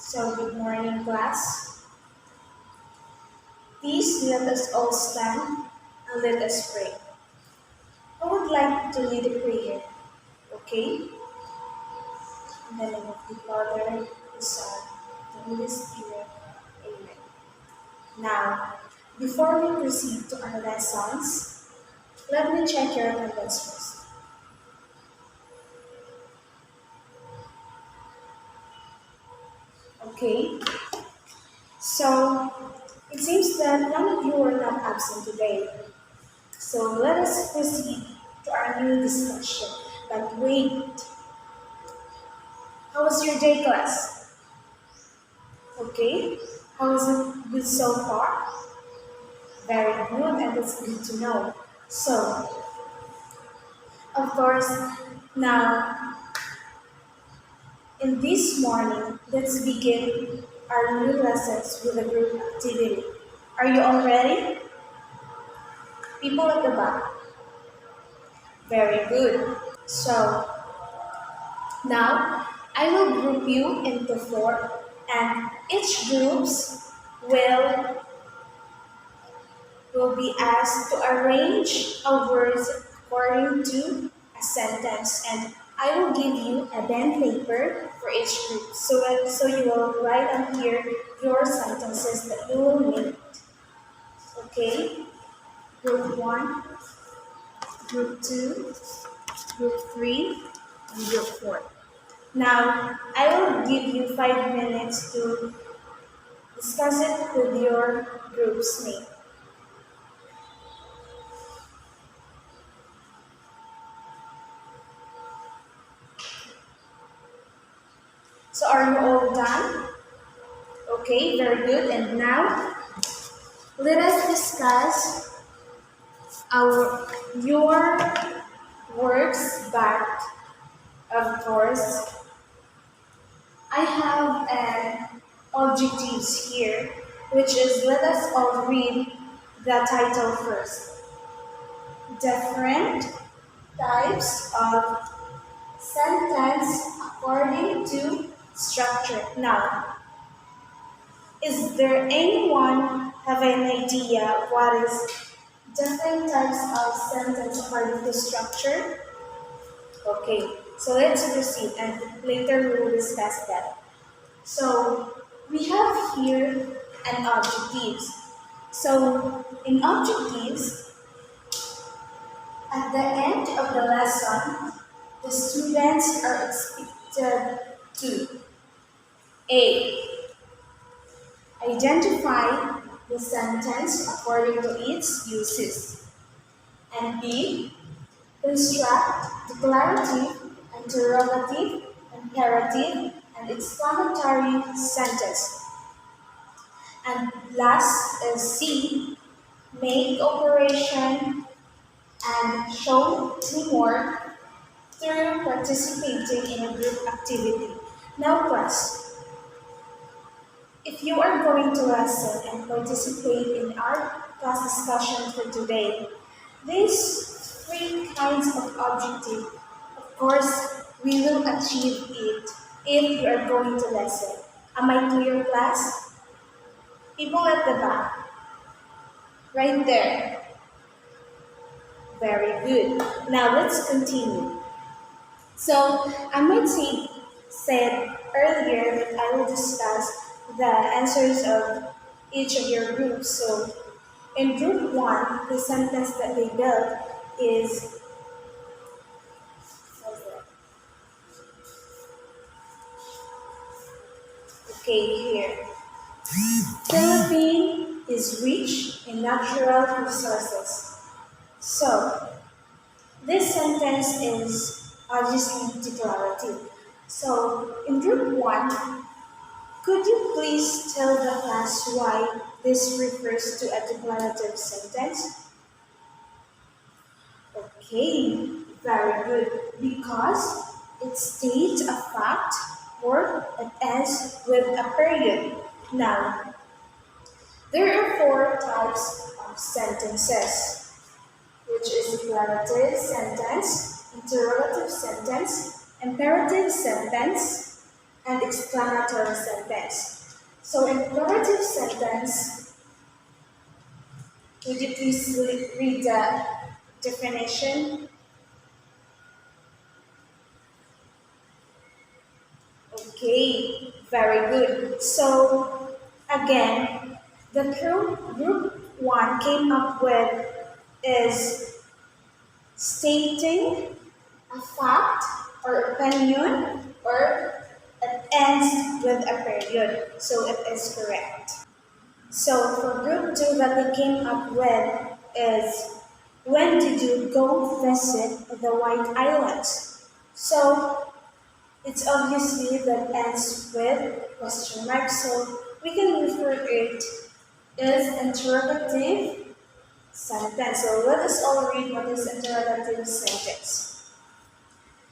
So, good morning, class. Please let us all stand and let us pray. I would like to lead a prayer, okay? In the name of the Father, the Son, the Holy Spirit. Amen. Now, before we proceed to our lessons, let me check your attendance first. Okay? So, it seems that none of you are not absent today. So let us proceed to our new discussion. But wait, how was your day, class? Okay, how was it good so far? Very good, and that's good to know. So, of course, now in this morning, let's begin our new lessons with a group activity. Are you all ready? People at the back. Very good. So, now, I will group you into four, and each groups will will be asked to arrange a words according to a sentence, and I will give you a band paper for each group. So you will write on here your sentences that you will need. Okay, group one, group two, group three, and group four. Now, I will give you 5 minutes to discuss it with your group's mate. So, are you all done? Okay, very good. And now, let us discuss our your works. But of course, I have an objectives here, which is let us all read the title first. Different types of sentence according to structure. Now, is there anyone have an idea what is different types of sentence according to structure? Okay, so let's proceed and later we will discuss that. So we have here an objectives. So in objectives, at the end of the lesson, the students are expected to A. Identify the sentence according to its uses, and B. Construct declarative, interrogative, imperative, and exclamatory sentence. And last is C. Make operation and show teamwork through participating in a group activity. Now, class, if you are going to lesson and participate in our class discussion for today, these three kinds of objective, of course, we will achieve it if you are going to lesson. Am I clear, class? People at the back, right there. Very good. Now let's continue. So I might say said earlier that I will discuss the answers of each of your groups. So in group one, the sentence that they built is okay here. Philippines is rich in natural resources. So this sentence is obviously declarative. So in group one, could you please tell the class why this refers to a declarative sentence? Okay, very good. Because it states a fact or it ends with a period. Now, there are four types of sentences, which is declarative sentence, interrogative sentence, imperative sentence, and exclamatory sentence. So imperative sentence, would you please read the definition? Okay, very good. So again, the group one came up with is stating a fact or opinion, or it ends with a period. So it is correct. So for group two that we came up with is, when did you go visit the White Islands? So it's obviously that ends with question mark. So we can refer it as interrogative sentence. So let us all read what is interrogative sentence.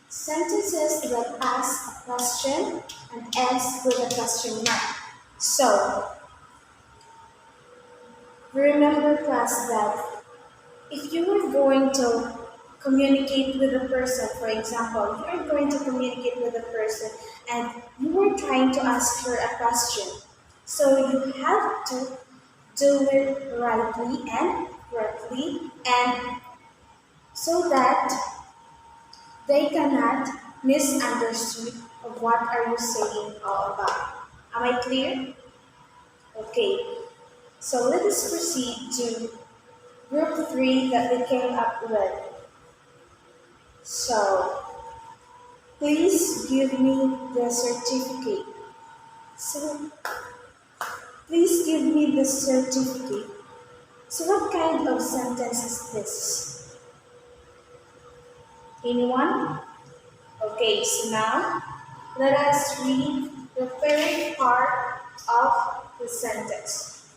Sentences that ask a question and ends with a question mark. So remember class that if you were going to communicate with a person, for example, you are going to communicate with a person and you were trying to ask her a question. So you have to do it rightly and correctly, and so that they cannot misunderstood of what are you saying all about. Am I clear? Okay. So let us proceed to group three that we came up with. So please give me the certificate. So please give me the certificate. So what kind of sentence is this? Anyone? Okay, so now let us read the third part of the sentence.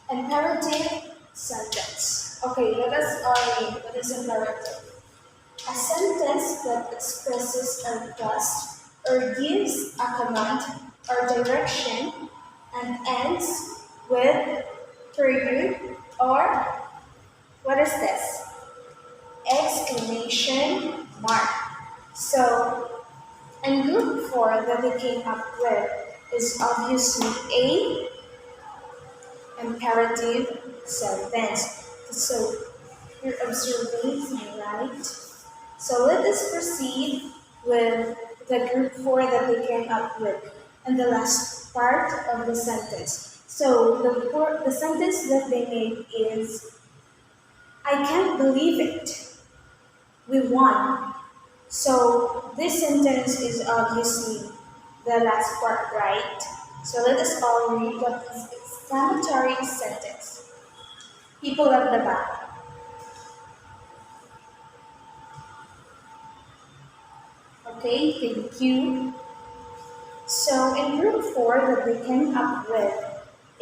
Imperative sentence. Okay, let us all read what is imperative. A sentence that expresses a request or gives a command or direction and ends with period or, what is this? Exclamation mark. So in group 4 that we came up with is obviously a imperative sentence. So you're observing me, right? So let us proceed with the group 4 that we came up with and the last part of the sentence. So the sentence that they made is, I can't believe it. We won. So this sentence is obviously the last part, right? So let us all read what is exclamatory sentence. People at the back. Okay, thank you. So in group 4 that we came up with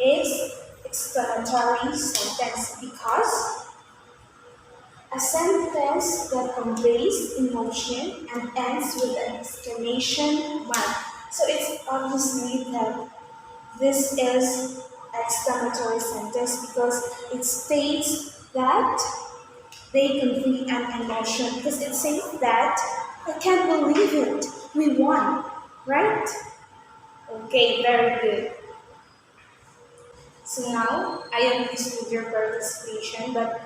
is exclamatory sentence because a sentence that conveys emotion and ends with an exclamation mark. So it's obviously that this is exclamatory sentence because it states that they convey an emotion, because it says that I can't believe it, we won, right? Okay, very good. So now I am pleased with your participation, but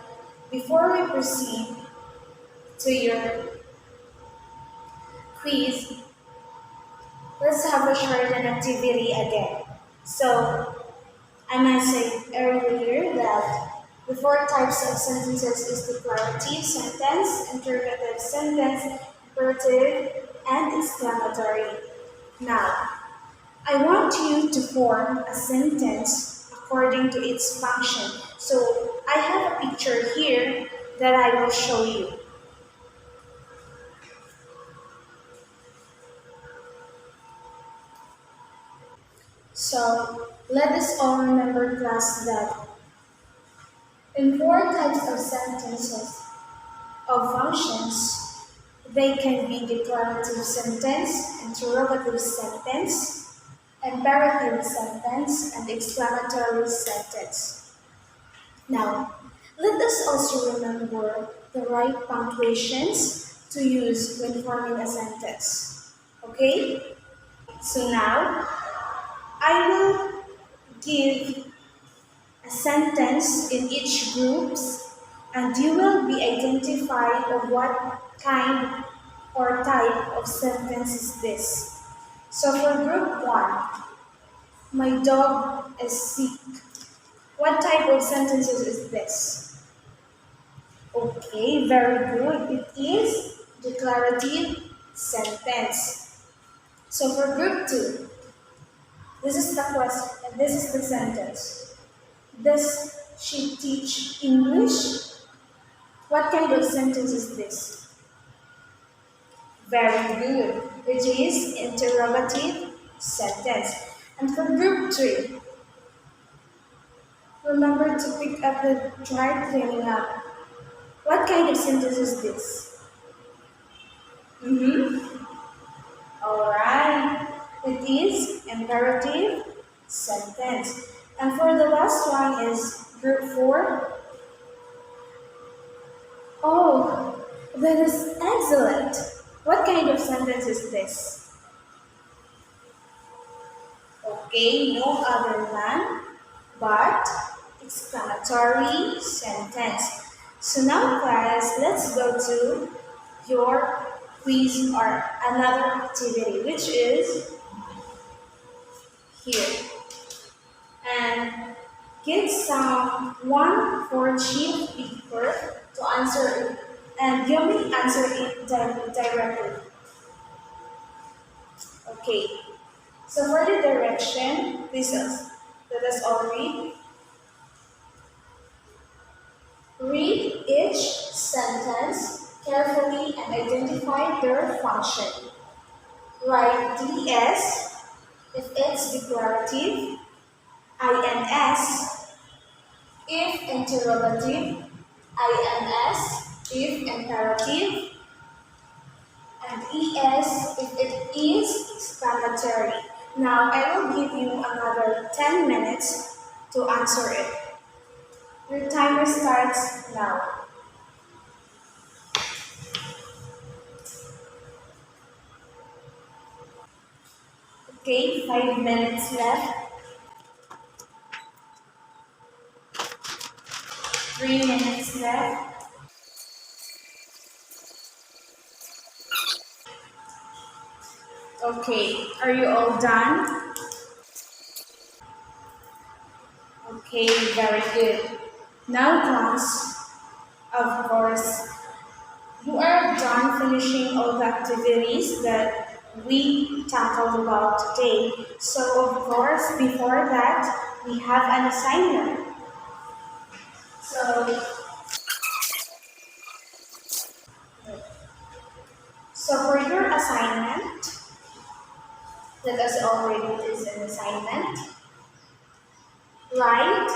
before we proceed to your quiz, let's have a short activity again. So I mentioned earlier that the four types of sentences is declarative sentence, interrogative sentence, imperative, and exclamatory. Now, I want you to form a sentence according to its function. So I have a picture here that I will show you. So let us all remember, class, that in four types of sentences of functions, they can be declarative sentence, interrogative sentence, imperative sentence, and exclamatory sentence. Now, let us also remember the right punctuations to use when forming a sentence. Okay? So now I will give a sentence in each groups and you will be identified of what kind or type of sentence is this. So for group 1, my dog is sick. What type of sentences is this? Okay, very good. It is declarative sentence. So for group 2, this is the question, this is the sentence. Does she teach English? What kind of sentence is this? Very good. It is interrogative sentence. And for group 3, remember to pick up the try cleaning up. What kind of sentence is this? Mm-hmm. Alright. It is imperative sentence. And for the last one is group 4. Oh, that is excellent. What kind of sentence is this? Okay, no other than but exclamatory sentence. So now class, let's go to your quiz or another activity which is here. And get someone for cheap paper to answer it and you may answer it directly. Okay. So for the direction, let us all read. Read each sentence carefully and identify their function. Write DS if it's declarative, INS if interrogative, INS if imperative, and ES if it is exclamatory. Now I will give you another 10 minutes to answer it. Your timer starts now. Okay, 5 minutes left. 3 minutes left. Okay, are you all done? Okay, very good. Now class, of course, you are done finishing all the activities that we tackled about today. So of course, before that, we have an assignment. So, so for your assignment, let us already do this an assignment. Write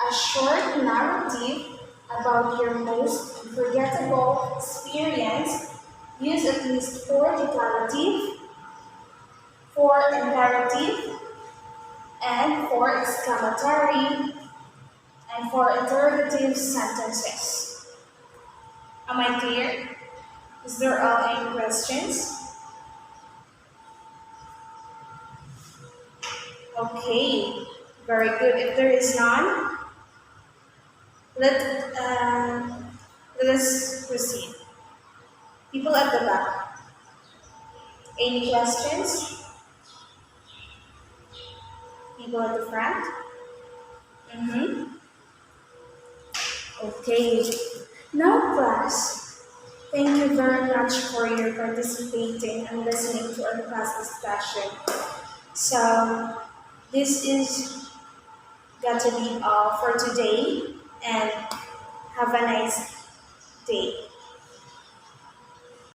a short narrative about your most unforgettable experience. Use at least 4 declarative, 4 imperative, and 4 exclamatory, and 4 interrogative sentences. Am I clear? Is there all any questions? Okay, very good. If there is none, let, uh, let us proceed. People at the back, any questions? People at the front? Mm-hmm. Okay. Now, class, thank you very much for your participating and listening to our class discussion. So, this is got to be all for today, and have a nice day.